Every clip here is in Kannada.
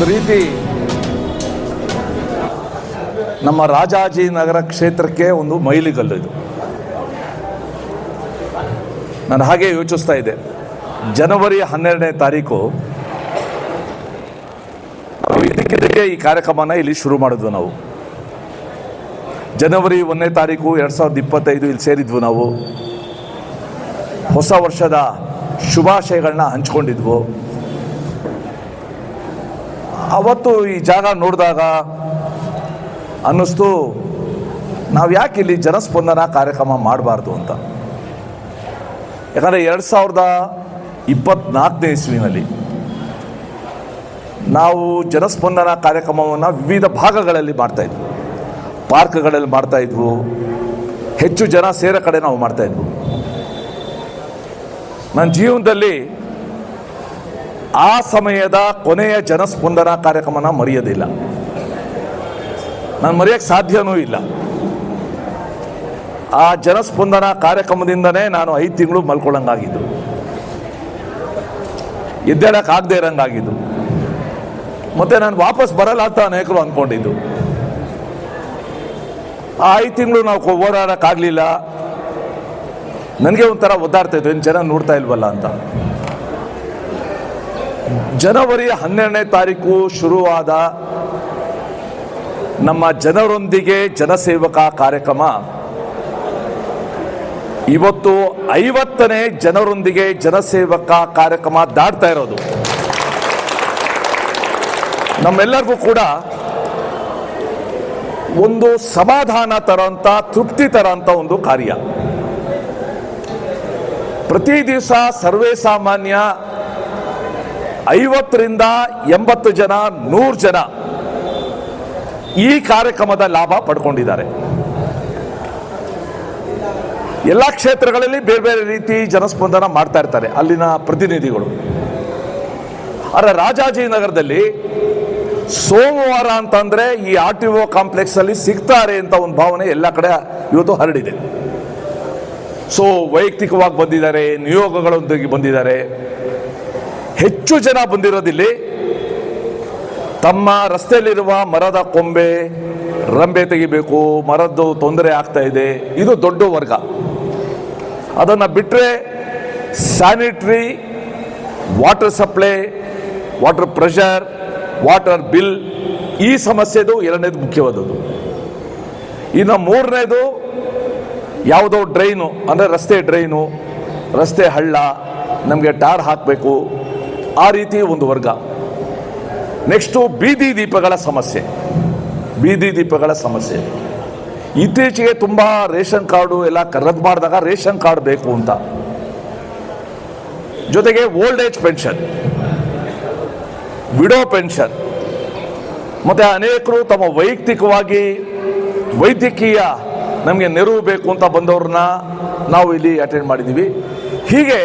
ರೀತಿ ನಮ್ಮ ರಾಜಾಜಿನಗರ ಕ್ಷೇತ್ರಕ್ಕೆ ಒಂದು ಮೈಲಿಗಲ್ಲು ಇದು. ನಾನು ಹಾಗೆ ಯೋಚಿಸ್ತಾ ಇದ್ದೆ, ಜನವರಿ 12ನೇ ತಾರೀಕು ಇದಕ್ಕಿದ್ದಕ್ಕೆ ಈ ಕಾರ್ಯಕ್ರಮನ ಇಲ್ಲಿ ಶುರು ಮಾಡಿದ್ವು. ನಾವು ಜನವರಿ 1ನೇ ತಾರೀಕು 2025 ಇಲ್ಲಿ ಸೇರಿದ್ವು. ನಾವು ಹೊಸ ವರ್ಷದ ಶುಭಾಶಯಗಳನ್ನ ಹಂಚ್ಕೊಂಡಿದ್ವು. ಅವತ್ತು ಈ ಜಾಗ ನೋಡಿದಾಗ ಅನ್ನಿಸ್ತು, ನಾವು ಯಾಕೆ ಇಲ್ಲಿ ಜನಸ್ಪಂದನ ಕಾರ್ಯಕ್ರಮ ಮಾಡಬಾರ್ದು ಅಂತ. ಯಾಕಂದರೆ 2024ನೇ ಇಸ್ವಿನಲ್ಲಿ ನಾವು ಜನಸ್ಪಂದನ ಕಾರ್ಯಕ್ರಮವನ್ನು ವಿವಿಧ ಭಾಗಗಳಲ್ಲಿ ಮಾಡ್ತಾಯಿದ್ವು. ಪಾರ್ಕ್ಗಳಲ್ಲಿ ಮಾಡ್ತಾಯಿದ್ವು, ಹೆಚ್ಚು ಜನ ಸೇರೋ ಕಡೆ ನಾವು ಮಾಡ್ತಾಯಿದ್ವು. ನನ್ನ ಜೀವನದಲ್ಲಿ ಆ ಸಮಯದ ಕೊನೆಯ ಜನಸ್ಪಂದನ ಕಾರ್ಯಕ್ರಮನ ಮರೆಯೋದಿಲ್ಲ. ನಾನು ಮರೆಯೋಕ್ಕೆ ಸಾಧ್ಯವೂ ಇಲ್ಲ. ಆ ಜನಸ್ಪಂದನ ಕಾರ್ಯಕ್ರಮದಿಂದನೇ ನಾನು 5 ತಿಂಗಳು ಮಲ್ಕೊಳ್ಳಂಗಾಗಿದ್ದು, ಎದ್ದೇಳಕ್ಕಾಗದೇ ಇರೋಂಗಾಗಿದ್ದು, ಮತ್ತು ನಾನು ವಾಪಸ್ ಬರಲ್ಲ ಅಂತ ಅನೇಕರು ಅಂದ್ಕೊಂಡಿದ್ದು. ಆ 5 ತಿಂಗಳು ನಾವು ಓಡಾಡೋಕ್ಕಾಗಲಿಲ್ಲ. ನನಗೆ ಒಂಥರ ಒದ್ದಾಡ್ತಾ ಇತ್ತು, ಏನು ಜನ ನೋಡ್ತಾ ಇಲ್ವಲ್ಲ ಅಂತ. ಜನವರಿ 12ನೇ ತಾರೀಕು ಶುರುವಾದ ನಮ್ಮ ಜನರೊಂದಿಗೆ ಜನಸೇವಕ ಕಾರ್ಯಕ್ರಮ ಇವತ್ತು 50ನೇ ಜನರೊಂದಿಗೆ ಜನಸೇವಕ ಕಾರ್ಯಕ್ರಮ ದಾಟ್ತಾ ಇರೋದು. ನಮ್ಮೆಲ್ಲರಿಗೂ ಕೂಡ ಒಂದು ಸಮಾಧಾನ ತರೋಂಥ, ತೃಪ್ತಿ ತರೋಂಥ ಒಂದು ಕಾರ್ಯ. ಪ್ರತಿ ದಿವಸ ಸರ್ವೇ ಸಾಮಾನ್ಯ 50ರಿಂದ 80 ಜನ, 100 ಜನ ಈ ಕಾರ್ಯಕ್ರಮದ ಲಾಭ ಪಡ್ಕೊಂಡಿದ್ದಾರೆ. ಎಲ್ಲ ಕ್ಷೇತ್ರಗಳಲ್ಲಿ ಬೇರೆ ಬೇರೆ ರೀತಿ ಜನಸ್ಪಂದನ ಮಾಡ್ತಾ ಇರ್ತಾರೆ ಅಲ್ಲಿನ ಪ್ರತಿನಿಧಿಗಳು. ಆದರೆ ರಾಜಾಜಿನಗರದಲ್ಲಿ ಸೋಮವಾರ ಅಂತಂದರೆ ಈ RTO ಕಾಂಪ್ಲೆಕ್ಸಲ್ಲಿ ಸಿಗ್ತಾರೆ ಅಂತ ಒಂದು ಭಾವನೆ ಎಲ್ಲ ಕಡೆ ಇವತ್ತು ಹರಡಿದೆ. ಸೊ ವೈಯಕ್ತಿಕವಾಗಿ ಬಂದಿದ್ದಾರೆ, ನಿಯೋಗಗಳೊಂದಿಗೆ ಬಂದಿದ್ದಾರೆ. ಹೆಚ್ಚು ಜನ ಬಂದಿರೋದಿಲ್ಲಿ ತಮ್ಮ ರಸ್ತೆಯಲ್ಲಿರುವ ಮರದ ಕೊಂಬೆ, ರಂಬೆ ತೆಗಿಬೇಕು, ಮರದ್ದು ತೊಂದರೆ ಆಗ್ತಾ ಇದೆ, ಇದು ದೊಡ್ಡ ವರ್ಗ. ಅದನ್ನು ಬಿಟ್ಟರೆ sanitary, water supply, water pressure, water bill, ಈ ಸಮಸ್ಯೆದು 2ನೇದು ಮುಖ್ಯವಾದದ್ದು. ಇನ್ನು 3ನೇದು ಯಾವುದೋ ಡ್ರೈನು, ಅಂದರೆ ರಸ್ತೆ ಡ್ರೈನು, ರಸ್ತೆ ಹಳ್ಳ, ನಮಗೆ ಟಾರ್ ಹಾಕಬೇಕು, ಆ ರೀತಿ ಒಂದು ವರ್ಗ. ನೆಕ್ಸ್ಟು ಬೀದಿ ದೀಪಗಳ ಸಮಸ್ಯೆ. ಬೀದಿ ದೀಪಗಳ ಸಮಸ್ಯೆ ಇತ್ತೀಚೆಗೆ ತುಂಬ ರೇಷನ್ ಕಾರ್ಡು ಎಲ್ಲ ರದ್ದು ಮಾಡಿದಾಗ ರೇಷನ್ ಕಾರ್ಡ್ ಬೇಕು ಅಂತ, ಜೊತೆಗೆ old age pension, widow pension, ಮತ್ತು ಅನೇಕರು ತಮ್ಮ ವೈಯಕ್ತಿಕವಾಗಿ ವೈದ್ಯಕೀಯ ನಮಗೆ ನೆರವು ಬೇಕು ಅಂತ ಬಂದವ್ರನ್ನ ನಾವು ಇಲ್ಲಿ ಅಟೆಂಡ್ ಮಾಡಿದ್ದೀವಿ. ಹೀಗೆ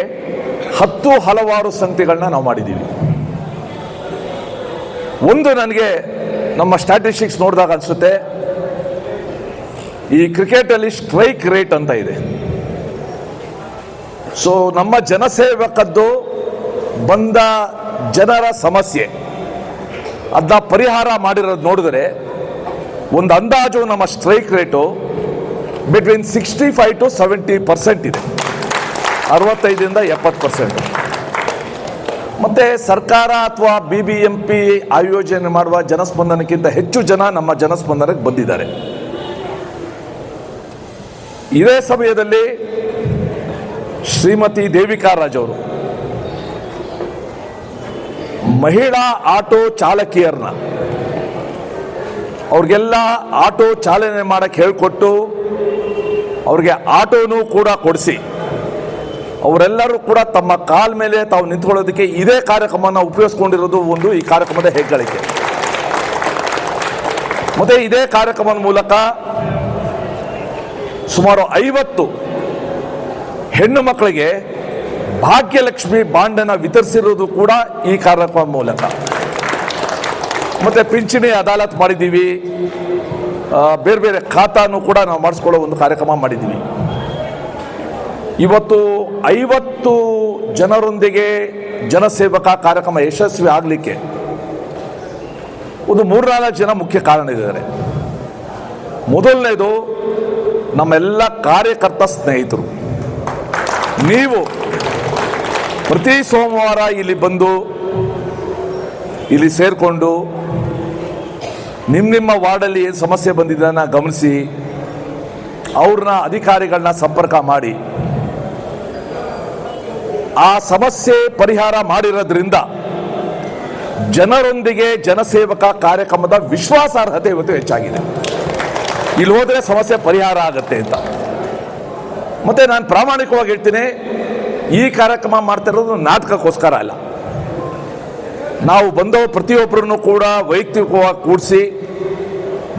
ಹಲವಾರು ಸಂಗತಿಗಳನ್ನ ನಾವು ಮಾಡಿದ್ದೀವಿ. ಒಂದು ನನಗೆ ನಮ್ಮ ಸ್ಟ್ಯಾಟಿಸ್ಟಿಕ್ಸ್ ನೋಡಿದಾಗ ಅನಿಸುತ್ತೆ, ಈ ಕ್ರಿಕೆಟಲ್ಲಿ ಸ್ಟ್ರೈಕ್ ರೇಟ್ ಅಂತ ಇದೆ. ಸೊ ನಮ್ಮ ಜನಸೇವಕದ್ದು ಬಂದ ಜನರ ಸಮಸ್ಯೆ ಅದನ್ನ ಪರಿಹಾರ ಮಾಡಿರೋದು ನೋಡಿದ್ರೆ ಒಂದು ಅಂದಾಜು ನಮ್ಮ ಸ್ಟ್ರೈಕ್ ರೇಟು ಬಿಟ್ವೀನ್ 65 to 70% ಇದೆ. 65ರಿಂದ 70%. ಮತ್ತು ಸರ್ಕಾರ ಅಥವಾ BBMP ಆಯೋಜನೆ ಮಾಡುವ ಜನಸ್ಪಂದನಕ್ಕಿಂತ ಹೆಚ್ಚು ಜನ ನಮ್ಮ ಜನಸ್ಪಂದನಕ್ಕೆ ಬಂದಿದ್ದಾರೆ. ಇದೇ ಸಮಯದಲ್ಲಿ ಶ್ರೀಮತಿ ದೇವಿಕಾ ರಾಜ್ ಅವರು ಮಹಿಳಾ ಆಟೋ ಚಾಲಕಿಯರನ್ನ ಅವ್ರಿಗೆಲ್ಲ ಆಟೋ ಚಾಲನೆ ಮಾಡಕ್ಕೆ ಹೇಳಿಕೊಟ್ಟು ಅವ್ರಿಗೆ ಆಟೋನೂ ಕೂಡ ಕೊಡಿಸಿ ಅವರೆಲ್ಲರೂ ಕೂಡ ತಮ್ಮ ಕಾಲ ಮೇಲೆ ತಾವು ನಿಂತ್ಕೊಳ್ಳೋದಕ್ಕೆ ಇದೇ ಕಾರ್ಯಕ್ರಮನ ಉಪಯೋಗಿಸ್ಕೊಂಡಿರೋದು ಒಂದು ಈ ಕಾರ್ಯಕ್ರಮದ ಹೆಗ್ಗಳಿಕೆ. ಮತ್ತು ಇದೇ ಕಾರ್ಯಕ್ರಮದ ಮೂಲಕ ಸುಮಾರು 50 ಹೆಣ್ಣು ಮಕ್ಕಳಿಗೆ ಭಾಗ್ಯಲಕ್ಷ್ಮಿ ಬಾಂಡನ್ನು ವಿತರಿಸಿರೋದು ಕೂಡ ಈ ಕಾರ್ಯಕ್ರಮ ಮೂಲಕ. ಮತ್ತು ಪಿಂಚಣಿ ಅದಾಲತ್ ಮಾಡಿದ್ದೀವಿ, ಬೇರೆ ಬೇರೆ ಖಾತಾನು ಕೂಡ ನಾವು ಮಾಡಿಸ್ಕೊಳ್ಳೋ ಒಂದು ಕಾರ್ಯಕ್ರಮ ಮಾಡಿದ್ದೀವಿ. ಇವತ್ತು 50 ಜನರೊಂದಿಗೆ ಜನಸೇವಕ ಕಾರ್ಯಕ್ರಮ ಯಶಸ್ವಿ ಆಗಲಿಕ್ಕೆ ಒಂದು 3-4 ಜನ ಮುಖ್ಯ ಕಾರಣ ಇದ್ದಾರೆ. ಮೊದಲನೇದು ನಮ್ಮೆಲ್ಲ ಕಾರ್ಯಕರ್ತ ಸ್ನೇಹಿತರು. ನೀವು ಪ್ರತಿ ಸೋಮವಾರ ಇಲ್ಲಿ ಬಂದು ಇಲ್ಲಿ ಸೇರಿಕೊಂಡು ನಿಮ್ಮ ವಾರ್ಡಲ್ಲಿ ಏನು ಸಮಸ್ಯೆ ಬಂದಿದ್ದನ್ನ ಗಮನಿಸಿ ಅವ್ರನ್ನ ಅಧಿಕಾರಿಗಳನ್ನ ಸಂಪರ್ಕ ಮಾಡಿ ಆ ಸಮಸ್ಯೆ ಪರಿಹಾರ ಮಾಡಿರೋದ್ರಿಂದ ಜನರೊಂದಿಗೆ ಜನಸೇವಕ ಕಾರ್ಯಕ್ರಮದ ವಿಶ್ವಾಸಾರ್ಹತೆ ಇವತ್ತು ಹೆಚ್ಚಾಗಿದೆ. ಇಲ್ಲಿ ಹೋದರೆ ಸಮಸ್ಯೆ ಪರಿಹಾರ ಆಗುತ್ತೆ ಅಂತ. ಮತ್ತೆ ನಾನು ಪ್ರಾಮಾಣಿಕವಾಗಿ ಹೇಳ್ತೀನಿ, ಈ ಕಾರ್ಯಕ್ರಮ ಮಾಡ್ತಾ ಇರೋದು ನಾಟಕಕ್ಕೋಸ್ಕರ ಅಲ್ಲ. ನಾವು ಬಂದವ ಪ್ರತಿಯೊಬ್ಬರನ್ನು ಕೂಡ ವೈಯಕ್ತಿಕವಾಗಿ ಕೂಡಿಸಿ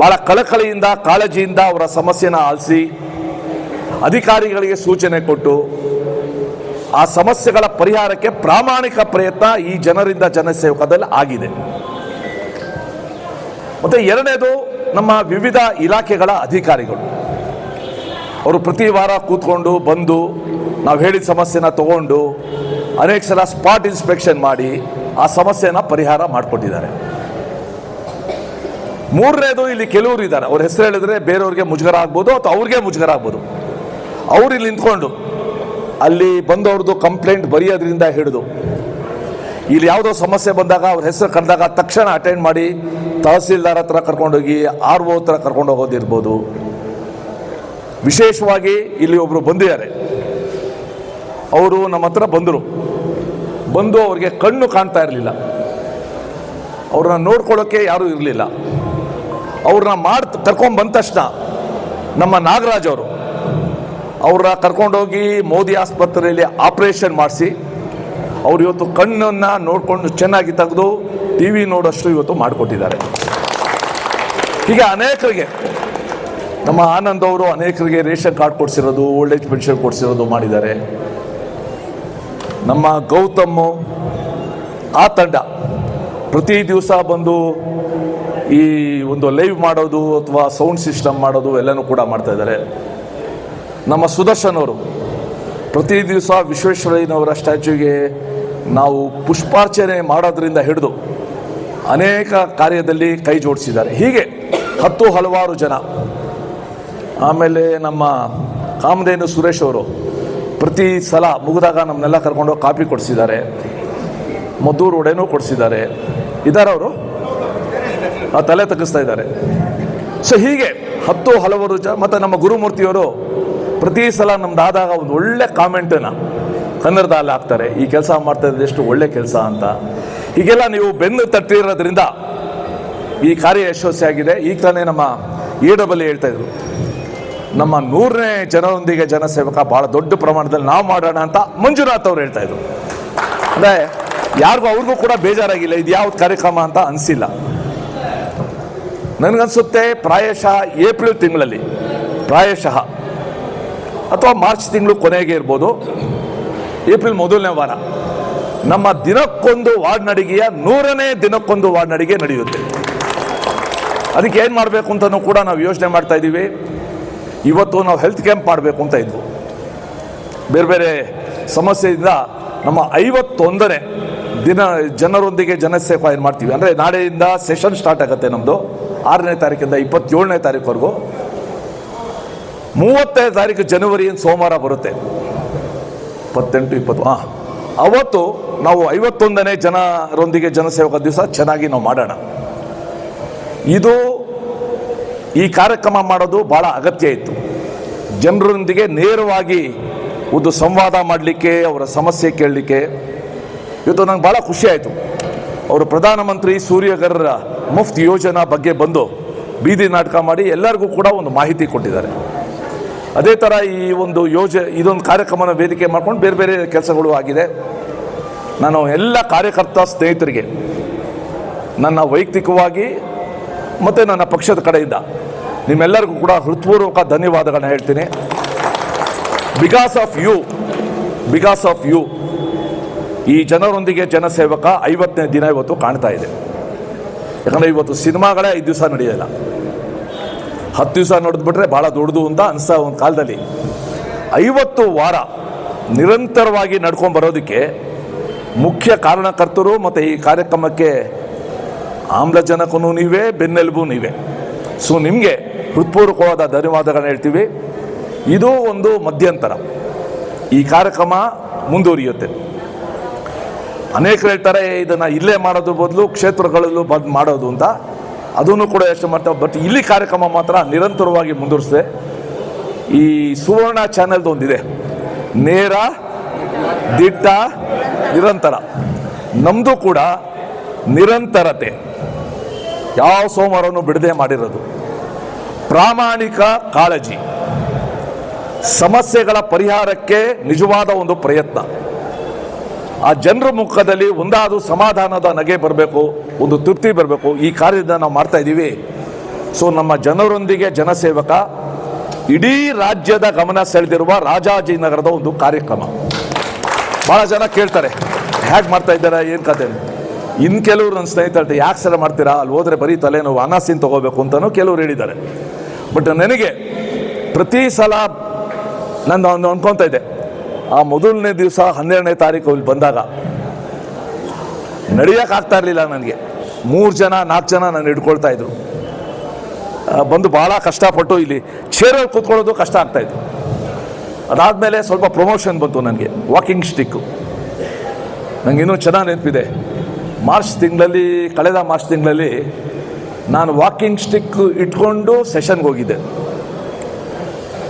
ಭಾಳ ಕಳಕಳಿಯಿಂದ ಕಾಳಜಿಯಿಂದ ಅವರ ಸಮಸ್ಯೆನ ಆಲಿಸಿ ಅಧಿಕಾರಿಗಳಿಗೆ ಸೂಚನೆ ಕೊಟ್ಟು ಆ ಸಮಸ್ಯೆಗಳ ಪರಿಹಾರಕ್ಕೆ ಪ್ರಾಮಾಣಿಕ ಪ್ರಯತ್ನ ಈ ಜನರಿಂದ ಜನಸೇವಕದಲ್ಲಿ ಆಗಿದೆ. ಮತ್ತೆ ಎರಡನೇದು, ನಮ್ಮ ವಿವಿಧ ಇಲಾಖೆಗಳ ಅಧಿಕಾರಿಗಳು ಅವರು ಪ್ರತಿ ವಾರ ಕೂತ್ಕೊಂಡು ಬಂದು ನಾವು ಹೇಳಿದ ಸಮಸ್ಯೆನ ತಗೊಂಡು ಅನೇಕ ಸಲ ಸ್ಪಾಟ್ ಇನ್ಸ್ಪೆಕ್ಷನ್ ಮಾಡಿ ಆ ಸಮಸ್ಯೆನ ಪರಿಹಾರ ಮಾಡಿಕೊಟ್ಟಿದ್ದಾರೆ. ಮೂರನೇದು, ಇಲ್ಲಿ ಕೆಲವರು ಇದ್ದಾರೆ, ಅವ್ರ ಹೆಸರು ಹೇಳಿದ್ರೆ ಬೇರೆಯವ್ರಿಗೆ ಮುಜುಗರ ಆಗ್ಬೋದು ಅಥವಾ ಅವ್ರಿಗೆ ಮುಜುಗರ ಆಗ್ಬೋದು. ಅವ್ರು ಇಲ್ಲಿ ನಿಂತ್ಕೊಂಡು ಅಲ್ಲಿ ಬಂದವ್ರದ್ದು ಕಂಪ್ಲೇಂಟ್ ಬರೆಯೋದ್ರಿಂದ ಹಿಡಿದು ಇಲ್ಲಿ ಯಾವುದೋ ಸಮಸ್ಯೆ ಬಂದಾಗ ಅವ್ರ ಹೆಸರು ಕರೆದಾಗ ತಕ್ಷಣ ಅಟೆಂಡ್ ಮಾಡಿ ತಹಸೀಲ್ದಾರ್ ಹತ್ರ ಕರ್ಕೊಂಡೋಗಿ RO ಹತ್ರ ಕರ್ಕೊಂಡು ಹೋಗೋದಿರ್ಬೋದು. ವಿಶೇಷವಾಗಿ ಇಲ್ಲಿ ಒಬ್ಬರು ಬಂದಿದ್ದಾರೆ, ಅವರು ನಮ್ಮ ಹತ್ರ ಬಂದು ಅವ್ರಿಗೆ ಕಣ್ಣು ಕಾಣ್ತಾ ಇರಲಿಲ್ಲ, ಅವ್ರನ್ನ ನೋಡ್ಕೊಳ್ಳೋಕ್ಕೆ ಯಾರೂ ಇರಲಿಲ್ಲ. ಅವ್ರನ್ನ ಕರ್ಕೊಂಡು ಬಂದ ತಕ್ಷಣ ನಮ್ಮ ನಾಗರಾಜ್ ಅವ್ರನ್ನ ಕರ್ಕೊಂಡೋಗಿ ಮೋದಿ ಆಸ್ಪತ್ರೆಯಲ್ಲಿ ಆಪರೇಷನ್ ಮಾಡಿಸಿ ಅವ್ರು ಇವತ್ತು ಕಣ್ಣನ್ನು ನೋಡಿಕೊಂಡು ಚೆನ್ನಾಗಿ ತೆಗೆದು TV ನೋಡೋಷ್ಟು ಇವತ್ತು ಮಾಡಿಕೊಟ್ಟಿದ್ದಾರೆ. ಹೀಗೆ ಅನೇಕರಿಗೆ, ನಮ್ಮ ಆನಂದ್ ಅವರು ಅನೇಕರಿಗೆ ರೇಷನ್ ಕಾರ್ಡ್ ಕೊಡಿಸಿರೋದು, ಓಲ್ಡ್ ಏಜ್ ಪೆನ್ಷನ್ ಕೊಡಿಸಿರೋದು ಮಾಡಿದ್ದಾರೆ. ನಮ್ಮ ಗೌತಮ್ ಆ ತಂಡ ಪ್ರತಿ ದಿವಸ ಬಂದು ಈ ಒಂದು ಲೈವ್ ಮಾಡೋದು ಅಥವಾ ಸೌಂಡ್ ಸಿಸ್ಟಮ್ ಮಾಡೋದು ಎಲ್ಲನೂ ಕೂಡ ಮಾಡ್ತಾ ಇದ್ದಾರೆ. ನಮ್ಮ ಸುದರ್ಶನ್ ಅವರು ಪ್ರತಿ ದಿವಸ ವಿಶ್ವೇಶ್ವರಯ್ಯನವರ ಸ್ಟ್ಯಾಚ್ಯೂಗೆ ನಾವು ಪುಷ್ಪಾರ್ಚನೆ ಮಾಡೋದ್ರಿಂದ ಹಿಡಿದು ಅನೇಕ ಕಾರ್ಯದಲ್ಲಿ ಕೈ ಜೋಡಿಸಿದ್ದಾರೆ. ಹೀಗೆ ಹಲವಾರು ಜನ. ಆಮೇಲೆ ನಮ್ಮ ಕಾಮಧೇನು ಸುರೇಶ್ ಅವರು ಪ್ರತಿ ಸಲ ಮುಗಿದಾಗ ನಮ್ಮನ್ನೆಲ್ಲ ಕರ್ಕೊಂಡು ಕಾಫಿ ಕೊಡಿಸಿದ್ದಾರೆ, ಮದ್ದೂರು ವಡೆನೂ ಕೊಡಿಸಿದ್ದಾರೆ. ಇದ್ದಾರೆ ಅವರು ತಲೆ ತಗ್ಗಿಸ್ತಾ ಇದ್ದಾರೆ. ಸೊ ಹೀಗೆ ಹಲವಾರು ಜನ. ಮತ್ತು ನಮ್ಮ ಗುರುಮೂರ್ತಿಯವರು ಪ್ರತಿ ಸಲ ನಮ್ದಾದಾಗ ಒಂದು ಒಳ್ಳೆ ಕಾಮೆಂಟನ್ನು ಕನ್ನಡದಲ್ಲಿ ಹಾಕ್ತಾರೆ, ಈ ಕೆಲಸ ಮಾಡ್ತಾ ಇರೋದು ಎಷ್ಟು ಒಳ್ಳೆ ಕೆಲಸ ಅಂತ. ಹೀಗೆಲ್ಲ ನೀವು ಬೆನ್ನು ತಟ್ಟಿರೋದ್ರಿಂದ ಈ ಕಾರ್ಯ ಯಶಸ್ವಿಯಾಗಿದೆ. ಈಗ ತಾನೇ ನಮ್ಮ EW ಹೇಳ್ತಾ ಇದ್ರು, ನಮ್ಮ 100ನೇ ಜನರೊಂದಿಗೆ ಜನಸೇವಕ ಭಾಳ ದೊಡ್ಡ ಪ್ರಮಾಣದಲ್ಲಿ ನಾವು ಮಾಡೋಣ ಅಂತ ಮಂಜುನಾಥ್ ಅವ್ರು ಹೇಳ್ತಾ ಇದ್ರು. ಅಂದರೆ ಯಾರಿಗೂ ಅವ್ರಿಗೂ ಕೂಡ ಬೇಜಾರಾಗಿಲ್ಲ ಇದು ಯಾವ್ದು ಕಾರ್ಯಕ್ರಮ ಅಂತ ಅನಿಸಿಲ್ಲ. ನನಗನ್ಸುತ್ತೆ ಪ್ರಾಯಶಃ ಏಪ್ರಿಲ್ ತಿಂಗಳಲ್ಲಿ, ಪ್ರಾಯಶಃ ಅಥವಾ ಮಾರ್ಚ್ ತಿಂಗಳು ಕೊನೆಗೆ ಇರ್ಬೋದು, ಏಪ್ರಿಲ್ ಮೊದಲನೇ ವಾರ ನಮ್ಮ ದಿನಕ್ಕೊಂದು ವಾರ್ಡ್ ನಡಿಗೆಯ 100ನೇ ದಿನಕ್ಕೊಂದು ವಾರ್ಡ್ ನಡಿಗೆ ನಡೆಯುತ್ತೆ. ಅದಕ್ಕೆ ಏನು ಮಾಡಬೇಕು ಅಂತಲೂ ಕೂಡ ನಾವು ಯೋಚನೆ ಮಾಡ್ತಾ ಇದ್ದೀವಿ. ಇವತ್ತು ನಾವು ಹೆಲ್ತ್ ಕ್ಯಾಂಪ್ ಮಾಡಬೇಕು ಅಂತ ಇದ್ವು. ಬೇರೆ ಬೇರೆ ಸಮಸ್ಯೆಯಿಂದ ನಮ್ಮ 51ನೇ ದಿನ ಜನರೊಂದಿಗೆ ಜನಸೇವೆ ಏನು ಮಾಡ್ತೀವಿ ಅಂದರೆ, ನಾಳೆಯಿಂದ ಸೆಷನ್ ಸ್ಟಾರ್ಟ್ ಆಗುತ್ತೆ ನಮ್ಮದು 6ನೇ ತಾರೀಕಿಂದ 27ನೇ ತಾರೀಕುವರೆಗೂ. 30ನೇ ತಾರೀಕು ಜನವರಿ ಸೋಮವಾರ ಬರುತ್ತೆ, 28, 20. ಅವತ್ತು ನಾವು 51ನೇ ಜನರೊಂದಿಗೆ ಜನಸೇವಕ ದಿವಸ ಚೆನ್ನಾಗಿ ನಾವು ಮಾಡೋಣ. ಈ ಕಾರ್ಯಕ್ರಮ ಮಾಡೋದು ಭಾಳ ಅಗತ್ಯ ಇತ್ತು. ಜನರೊಂದಿಗೆ ನೇರವಾಗಿ ಒಂದು ಸಂವಾದ ಮಾಡಲಿಕ್ಕೆ, ಅವರ ಸಮಸ್ಯೆ ಕೇಳಲಿಕ್ಕೆ. ಇವತ್ತು ನಂಗೆ ಭಾಳ ಖುಷಿ ಆಯಿತು, ಅವರು ಪ್ರಧಾನಮಂತ್ರಿ ಸೂರ್ಯಘರ್ ಮುಫ್ತ್ ಯೋಜನಾ ಬಗ್ಗೆ ಬಂದು ಬೀದಿ ನಾಟಕ ಮಾಡಿ ಎಲ್ಲರಿಗೂ ಕೂಡ ಒಂದು ಮಾಹಿತಿ ಕೊಟ್ಟಿದ್ದಾರೆ. ಅದೇ ಥರ ಈ ಒಂದು ಇದೊಂದು ಕಾರ್ಯಕ್ರಮನ ವೇದಿಕೆ ಮಾಡ್ಕೊಂಡು ಬೇರೆ ಬೇರೆ ಕೆಲಸಗಳು ಆಗಿದೆ. ನಾನು ಎಲ್ಲ ಕಾರ್ಯಕರ್ತ ಸ್ನೇಹಿತರಿಗೆ ನನ್ನ ವೈಯಕ್ತಿಕವಾಗಿ ಮತ್ತು ನನ್ನ ಪಕ್ಷದ ಕಡೆಯಿಂದ ನಿಮ್ಮೆಲ್ಲರಿಗೂ ಕೂಡ ಹೃತ್ಪೂರ್ವಕ ಧನ್ಯವಾದಗಳನ್ನ ಹೇಳ್ತೀನಿ. ಬಿಕಾಸ್ ಆಫ್ ಯು ಈ ಜನರೊಂದಿಗೆ ಜನಸೇವಕ 50ನೇ ದಿನ ಇವತ್ತು ಕಾಣ್ತಾ ಇದೆ. ಯಾಕಂದರೆ ಇವತ್ತು ಸಿನಿಮಾಗಳೇ 5 ದಿವಸ ನಡೆಯೋಲ್ಲ, 10 ದಿವಸ ನೋಡಿದ್ಬಿಟ್ರೆ ಭಾಳ ದೊಡ್ಡದು ಅಂತ ಅನಿಸ್ತಾ ಒಂದು ಕಾಲದಲ್ಲಿ. 50 ವಾರ ನಿರಂತರವಾಗಿ ನಡ್ಕೊಂಡು ಬರೋದಕ್ಕೆ ಮುಖ್ಯ ಕಾರಣಕರ್ತರು ಮತ್ತು ಈ ಕಾರ್ಯಕ್ರಮಕ್ಕೆ ಆಮ್ಲಜನಕನೂ ನೀವೇ, ಬೆನ್ನೆಲುಬು ನೀವೇ. ಸೊ ನಿಮಗೆ ಹೃತ್ಪೂರ್ವಕವಾದ ಧನ್ಯವಾದಗಳನ್ನ ಹೇಳ್ತೀವಿ. ಇದು ಒಂದು ಮಧ್ಯಂತರ. ಈ ಕಾರ್ಯಕ್ರಮ ಮುಂದುವರಿಯುತ್ತೆ. ಅನೇಕರು ಹೇಳ್ತಾರೆ ಇದನ್ನು ಇಲ್ಲೇ ಮಾಡೋದು ಬದಲು ಕ್ಷೇತ್ರಗಳಲ್ಲೂ ಬಂದು ಮಾಡೋದು ಅಂತ. ಅದನ್ನು ಕೂಡ ಎಷ್ಟು ಮಾಡ್ತಾರೆ. ಬಟ್ ಇಲ್ಲಿ ಕಾರ್ಯಕ್ರಮ ಮಾತ್ರ ನಿರಂತರವಾಗಿ ಮುಂದುವರಿಸಿದೆ. ಈ ಸುವರ್ಣ ಚಾನೆಲ್ದು ಒಂದಿದೆ, ನೇರ, ದಿಟ್ಟ, ನಿರಂತರ. ನಮ್ಮದು ಕೂಡ ನಿರಂತರತೆ, ಯಾವ ಸೋಮವಾರನೂ ಬಿಡದೆ ಮಾಡಿರೋದು. ಪ್ರಾಮಾಣಿಕ ಕಾಳಜಿ, ಸಮಸ್ಯೆಗಳ ಪರಿಹಾರಕ್ಕೆ ನಿಜವಾದ ಒಂದು ಪ್ರಯತ್ನ. ಆ ಜನರ ಮುಖದಲ್ಲಿ ಒಂದಾದ ಸಮಾಧಾನದ ನಗೆ ಬರಬೇಕು, ಒಂದು ತೃಪ್ತಿ ಬರಬೇಕು. ಈ ಕಾರ್ಯದಿಂದ ನಾವು ಮಾಡ್ತಾ ಇದ್ದೀವಿ. ಸೊ ನಮ್ಮ ಜನರೊಂದಿಗೆ ಜನಸೇವಕ ಇಡೀ ರಾಜ್ಯದ ಗಮನ ಸೆಳೆದಿರುವ ರಾಜಾಜಿನಗರದ ಒಂದು ಕಾರ್ಯಕ್ರಮ. ಭಾಳ ಜನ ಕೇಳ್ತಾರೆ ಹೇಗೆ ಮಾಡ್ತಾ ಇದ್ದಾರೆ, ಏನು ಕತೆ. ಇನ್ನು ಕೆಲವರು ನನ್ನ ಸ್ನೇಹಿತರು ಯಾಕೆ ಸಲ ಮಾಡ್ತೀರಾ, ಅಲ್ಲಿ ಹೋದರೆ ಬರೀ ತಲೆನೋವು, ಅನಾಸಿನ್ ತೊಗೋಬೇಕು ಅಂತಲೂ ಕೆಲವರು ಹೇಳಿದ್ದಾರೆ. ಬಟ್ ನನಗೆ ಪ್ರತಿ ಸಲ ನಾನು ಅನ್ಕೊತಾ ಇದ್ದೆ, ಆ ಮೊದಲನೇ ದಿವಸ 12ನೇ ತಾರೀಕು ಇಲ್ಲಿ ಬಂದಾಗ ನಡೆಯೋಕ್ಕಾಗ್ತಾ ಇರಲಿಲ್ಲ ನನಗೆ. 3 ಜನ 4 ಜನ ನಾನು ಹಿಡ್ಕೊಳ್ತಾ ಇದ್ರು. ಬಂದು ಭಾಳ ಕಷ್ಟಪಟ್ಟು ಇಲ್ಲಿ ಚೇರಲ್ಲಿ ಕೂತ್ಕೊಳ್ಳೋದು ಕಷ್ಟ ಆಗ್ತಾಯಿತ್ತು. ಅದಾದಮೇಲೆ ಸ್ವಲ್ಪ ಪ್ರಮೋಷನ್ ಬಂತು ನನಗೆ, ವಾಕಿಂಗ್ ಸ್ಟಿಕ್ಕು. ನನಗೆ ಇನ್ನೂ ಚೆನ್ನಾಗಿ ನೆನಪಿದೆ. ಕಳೆದ ಮಾರ್ಚ್ ತಿಂಗಳಲ್ಲಿ ನಾನು ವಾಕಿಂಗ್ ಸ್ಟಿಕ್ ಇಟ್ಕೊಂಡು ಸೆಷನ್ಗೆ ಹೋಗಿದ್ದೆ.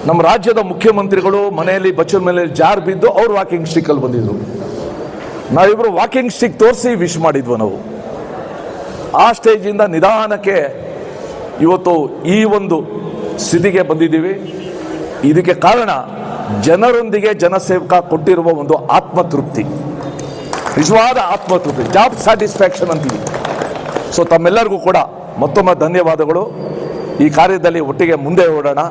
ನಮ್ಮ ರಾಜ್ಯದ ಮುಖ್ಯಮಂತ್ರಿಗಳು ಮನೆಯಲ್ಲಿ ಬಚ್ಚಲ ಮೇಲೆ ಜಾರ್ ಬಿದ್ದು ಅವ್ರು ವಾಕಿಂಗ್ ಸ್ಟಿಕ್ಕಲ್ಲಿ ಬಂದಿದ್ರು. ನಾವಿಬ್ಬರು ವಾಕಿಂಗ್ ಸ್ಟಿಕ್ ತೋರಿಸಿ ವಿಶ್ ಮಾಡಿದ್ವು ನಾವು. ಆ ಸ್ಟೇಜಿಂದ ನಿಧಾನಕ್ಕೆ ಇವತ್ತು ಈ ಒಂದು ಸ್ಥಿತಿಗೆ ಬಂದಿದ್ದೀವಿ. ಇದಕ್ಕೆ ಕಾರಣ ಜನರೊಂದಿಗೆ ಜನಸೇವಕ ಕೊಟ್ಟಿರುವ ಒಂದು ಆತ್ಮತೃಪ್ತಿ, ನಿಜವಾದ ಆತ್ಮತೃಪ್ತಿ, ಜಾಬ್ ಸ್ಯಾಟಿಸ್ಫ್ಯಾಕ್ಷನ್ ಅಂತೀವಿ. ಸೊ ತಮ್ಮೆಲ್ಲರಿಗೂ ಕೂಡ ಮತ್ತೊಮ್ಮೆ ಧನ್ಯವಾದಗಳು. ಈ ಕಾರ್ಯದಲ್ಲಿ ಒಟ್ಟಿಗೆ ಮುಂದೆ ಓಡೋಣ.